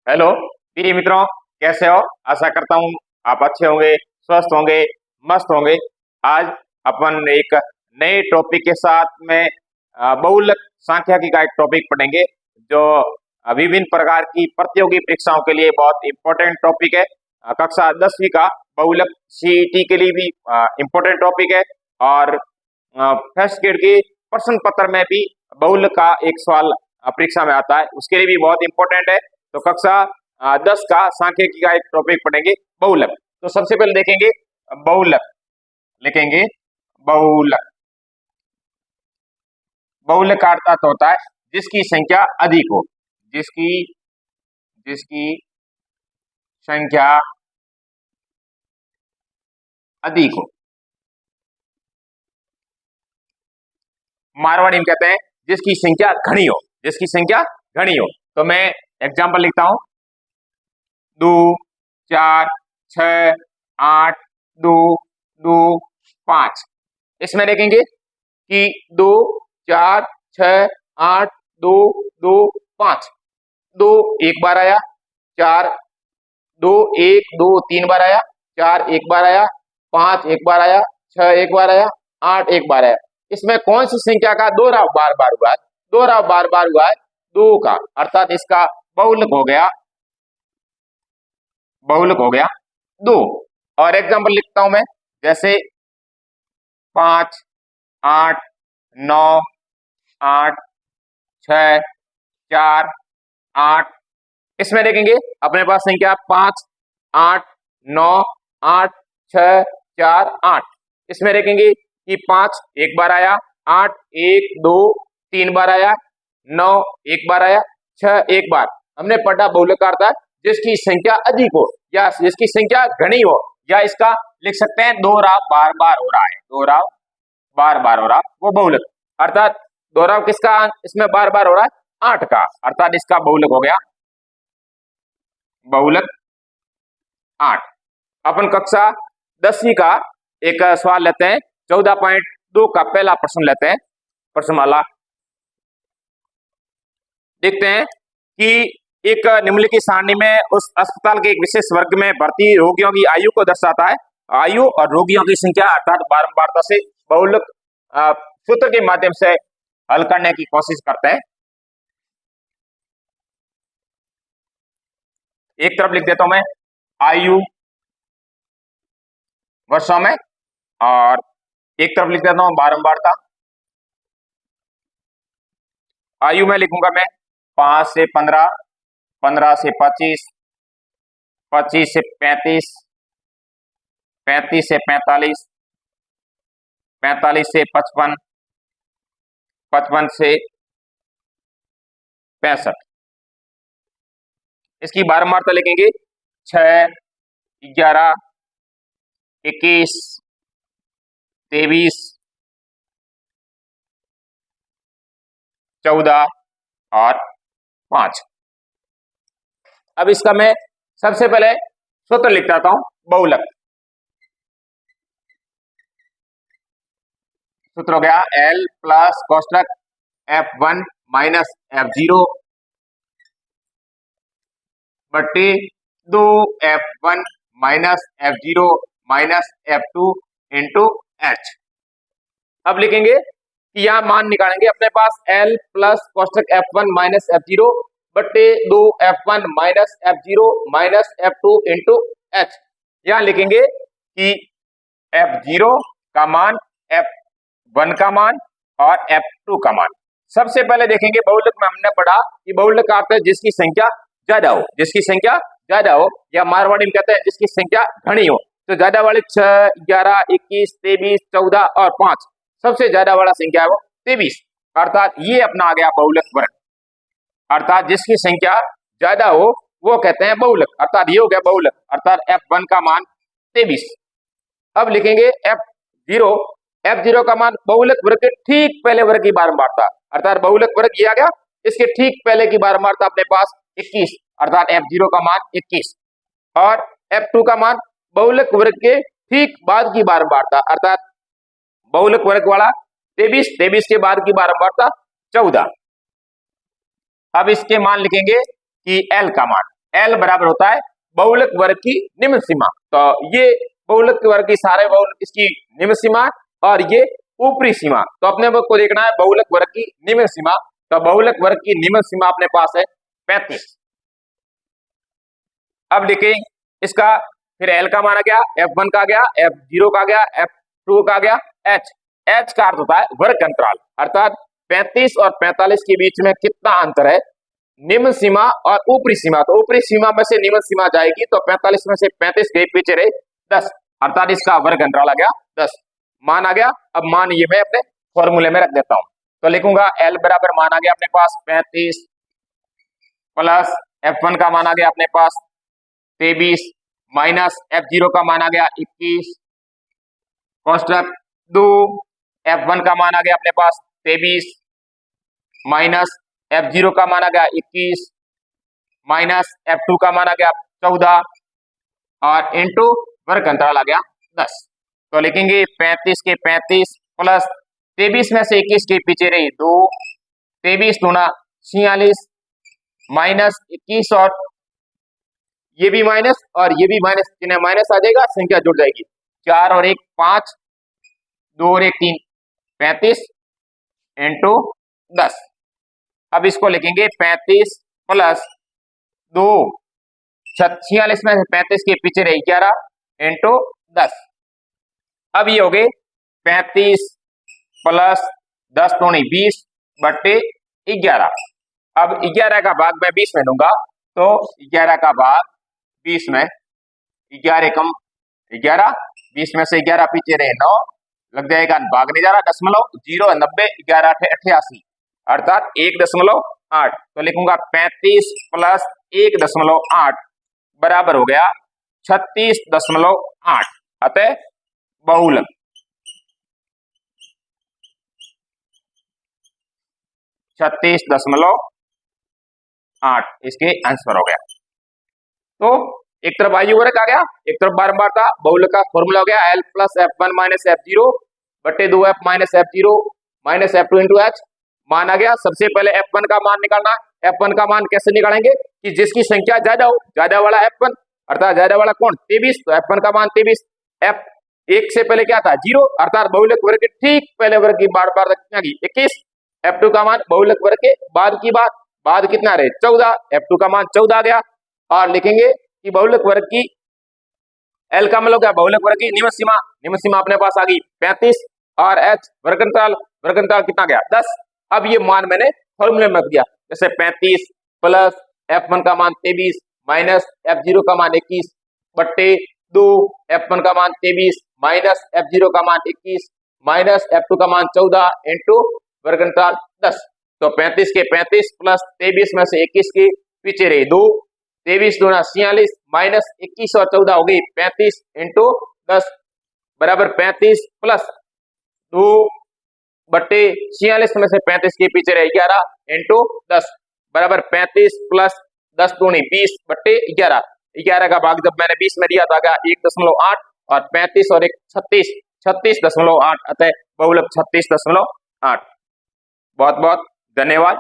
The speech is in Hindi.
हेलो प्रिय मित्रों, कैसे हो? आशा करता हूँ आप अच्छे होंगे, स्वस्थ होंगे, मस्त होंगे। आज अपन एक नए टॉपिक के साथ में बहुलक सांख्यिकी का एक टॉपिक पढ़ेंगे जो विभिन्न प्रकार की प्रतियोगी परीक्षाओं के लिए बहुत इंपॉर्टेंट टॉपिक है। कक्षा 10वीं का बहुलक सीईटी के लिए भी इम्पोर्टेंट टॉपिक है और फर्स्ट ग्रेड के प्रश्न पत्र में भी बहुलक का एक सवाल परीक्षा में आता है, उसके लिए भी बहुत इंपॉर्टेंट है। तो कक्षा 10 का सांख्यिकी का एक टॉपिक पढ़ेंगे बहुलक। तो सबसे पहले देखेंगे बहुलक, लिखेंगे बहुलक। बहुलक का अर्थ होता है जिसकी संख्या अधिक हो, जिसकी जिसकी संख्या अधिक हो। मारवाड़ी में कहते हैं जिसकी संख्या घनी हो, जिसकी संख्या घनी हो। तो मैं एग्जाम्पल लिखता हूं, 2 4 6 8 2 2 5। इसमें देखेंगे कि 2 4 6 8 2 2 5। 2 एक बार आया, 4 2 1 2 3 बार आया, 4 एक बार आया, 5 एक बार आया, 6 एक बार आया, 8 एक बार आया। इसमें कौन सी संख्या का दोहराव बार बार हुआ है? दोहराव बार बार हुआ है 2 का, अर्थात इसका बहुलक हो गया, बहुलक हो गया 2। और एग्जाम्पल लिखता हूं मैं, जैसे 5 8 9 8 6 4 8। इसमें देखेंगे अपने पास संख्या 5 8 9 8 6 4 8। इसमें देखेंगे कि 5 एक बार आया, 8 1 2 3 बार आया, 9 एक बार आया, 6 एक बार। हमने पढ़ा बहुलक का अर्थ है जिसकी संख्या अधिक हो या जिसकी संख्या घनी हो, या इसका लिख सकते हैं दोहराव बार बार हो रहा है, दोहराव बार बार हो रहा, वो बहुलक। अर्थात दोहराव किसका इसमें बार बार हो रहा है? 8 का, अर्थात इसका बहुलक हो गया बहुलक 8। अपन कक्षा 10वीं का एक सवाल लेते हैं, 14.2 का पहला प्रश्न लेते हैं, प्रश्नमाला। देखते हैं कि एक निम्नलिखित सारणी में उस अस्पताल के एक विशेष वर्ग में भर्ती रोगियों की आयु को दर्शाता है। आयु और रोगियों की संख्या अर्थात बारंबारता से बहुलक सूत्र के माध्यम से हल करने की कोशिश करते हैं। एक तरफ लिख देता हूं मैं आयु वर्षों में, और एक तरफ लिख देता हूं बारंबारता। आयु में लिखूंगा मैं 5 से 15, 15 से 25, 25 से 35, 35 से 45, 45 से 55, 55 से 65। इसकी बारंबारता लिखेंगे 6 11 21 23 14 और 5। अब इसका मैं सबसे पहले सूत्र लिख देता हूं बहुलक। सूत्र हो गया L प्लस कोष्टक F1 माइनस F0 बट्टे 2 F1 minus F0 minus F2 into H। अब लिखेंगे कि यहां मान निकालेंगे, अपने पास L प्लस कोष्टक F1 माइनस F0 बट्टे 2 F1 minus F0 minus F2 into H। यहां लिखेंगे कि F0 का मान, F1 का मान और F2 का मान। सबसे पहले देखेंगे बहुलक में हमने पढ़ा कि बहुलक का अर्थ है जिसकी संख्या ज्यादा हो, जिसकी संख्या ज्यादा हो, या मारवाड़ी में कहते हैं जिसकी संख्या घनी हो। तो ज्यादा वाले 6 11 21 23 14 और 5, सबसे ज्यादा वाला संख्या है वो 23, अर्थात ये अपना आ गया बहुलक वर्ग। अर्थात जिसकी संख्या ज्यादा हो वो कहते हैं बहुलक, अर्थात ये हो गया बहुलक, अर्थात F1 का मान 23। अब लिखेंगे F0, F0 का मान बहुलक वर्ग के ठीक पहले वर्ग की बारंबारता, अर्थात बहुलक वर्ग ये आ गया, इसके ठीक पहले की बारंबारता अपने पास 21, अर्थात F0 का मान 21। और F2 का मान बहुलक वर्ग के ठीक बाद की बारंबारता, अर्थात बहुलक वर्ग वाला 23, 23 के बाद की बारंबारता 14। अब इसके मान लिखेंगे कि L का मान, L बराबर होता है बहुलक वर्ग की निम्न सीमा। तो ये बहुलक वर्ग की सारे बहुलक इसकी निम्न सीमा और ये ऊपरी सीमा। तो अपने को देखना है बहुलक वर्ग की निम्न सीमा। तो बहुलक वर्ग की निम्न सीमा अपने पास है 35। अब लिखें इसका, फिर L का मान आ गया, F1 का गया, F0 का गया, F2 का गया, H का अर्थ होता है वर्ग अंतराल, अर्थात 35 और 45 के बीच में कितना अंतर है, निम्न सीमा और ऊपरी सीमा। तो ऊपरी सीमा में से निम्न सीमा जाएगी तो 45 में से 35 गई, पीछे रहे 10, अर्थात इसका वर्ग अंतराल आ गया 10। मान आ गया। अब मान ये मैं अपने फॉर्मूले में रख देता हूं। तो लिखूंगा L बराबर मान आ गया अपने पास 35 प्लस F1 का मान आ गया अपने पास 23 माइनस F0 का मान आ गया 21 कोष्टक 2, F1 का मान आ गया अपने पास 23 माइनस F0 का मान आ गया 21 माइनस F2 का मान आ गया 14 और इंटू वर्ग अंतराल आ गया 10। तो लिखेंगे 35 के 35 प्लस 23 में से 21 के पीछे रही 2, 23 दूना 46 माइनस 21 और ये भी माइनस और ये भी माइनस, जिन्हें माइनस आ जाएगा संख्या जुड़ जाएगी, 4 और 1 5, 2 और 1 3, 35 इंटू 10। अब इसको लिखेंगे 35 प्लस 2, 46 में से 35 के पीछे रहे 11 इंटू 10। अब ये हो गए 35 प्लस 10 दूनी 20 बट्टे 11। अब 11 का भाग मैं 20 में दूंगा, तो 11 का भाग 20 में, 11 कम 11, 20 में से 11 पीछे रहे 9, लग जाएगा भाग नहीं जा रहा, दशमलव 0 90 11 88 अर्थात 1.8। तो लिखूंगा 35 प्लस 1.8 बराबर हो गया 36.8। अतः बहुलक 36.8 इसके आंसर हो गया। तो एक तरफ आयु वर्ग आ गया, एक तरफ बारंबारता, बहुलक का फॉर्मूला हो गया L plus F1 minus F0 बट्टे 2F minus F0 minus F2 into H। मान आ गया। सबसे पहले F1 का मान निकालना। F1 का मान कैसे निकालेंगे कि जिसकी संख्या ज्यादा हो, ज्यादा वाला F1, अर्थात ज्यादा वाला कौन 23, तो F1 का मान 23। F1 से पहले क्या था 0, अर्थात बहुलक वर्ग के ठीक पहले वर्ग की बार बार 21। F2 का मान बहुलक वर्ग के बाद की बात, बाद कितना रहे 14, F2 का मान 14 आ गया। और लिखेंगे कि बहुलक वर्ग की L का मतलब क्या, बहुलक वर्ग की निम्न सीमा, निम्न सीमा अपने पास आ गई 35 और H वर्गंतराल कितना गया 10। अब ये मान मैंने फॉर्मूले में रख दिया, जैसे 35 प्लस F1 का मान 23 माइनस F0 का मान 21 बट्टे 2, F1 का मान 23 माइनस F0 का मान 21 माइनस F2 का मान 14 इंटू वर्गंतराल 10। तो 35 के 35 प्लस 23 में से 21 के पीछे रही 2, 23 दूना 46 माइनस 21 और 14 हो गई 35 इंटू 10 बराबर 35 प्लस 2 बट्टे 46 में से 35 के पीछे रहे 11 इंटू 10 बराबर 35 प्लस 10 दूनी 20 बट्टे 11। 11 का भाग जब मैंने 20 में दिया था 1.8 और 35 और 1 36, 36.8 अतः बहुलक 36.8। बहुत बहुत धन्यवाद।